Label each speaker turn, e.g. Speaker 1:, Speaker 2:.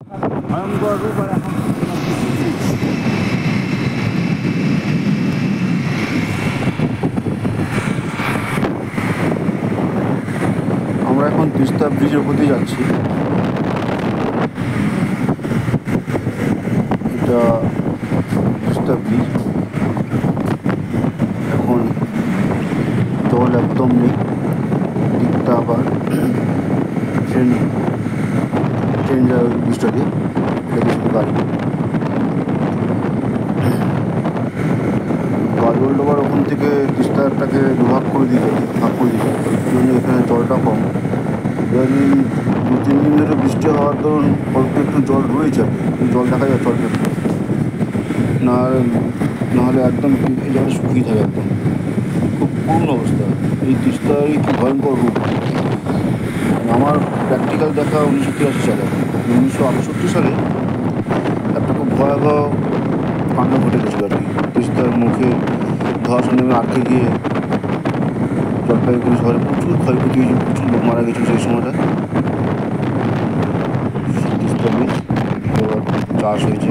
Speaker 1: ভয়ঙ্কর রূপ। আর এখন আমরা এখন তিস্তা ব্রিজের উপর দিয়ে যাচ্ছি। এটা তিস্তা ব্রিজ। এখন জল একদম নেই। দিকটা আবার ট্রেন যায় ওই ব্রিজটা দিয়ে, শুধু গাড়ি। গাজল ডোবার ওখান থেকে তিস্তাটাকে ভাগ করে দিতে জন্য এখানে জলটা কম। এবার 2-3 দিন ধরে বৃষ্টি হওয়ার দরুন অল্প একটু জল রয়েছে, জল দেখা যাচ্ছে অল্প একটু। নাহলে একদম এই জায়গাটা শুকিয়ে থাকে একদম, খুব পূর্ণ অবস্থা। এই তিস্তারই কি ভয়ঙ্কর রূপ। আমার প্র্যাকটিক্যাল দেখা 1983 সালে। 1968 সালে একটা খুব ভয়াবহ কাণ্ড ঘটে গেছিলো আর কি। তিস্তার মুখে ধস নেমে আটকে গিয়ে জলপাইগুড়ি শহরে প্রচুর ক্ষয়ক্ষতি হয়েছে, প্রচুর লোক মারা গেছিলো সেই সময়টা। তিস্তা ব্রিজ এবার চাষ হয়েছে।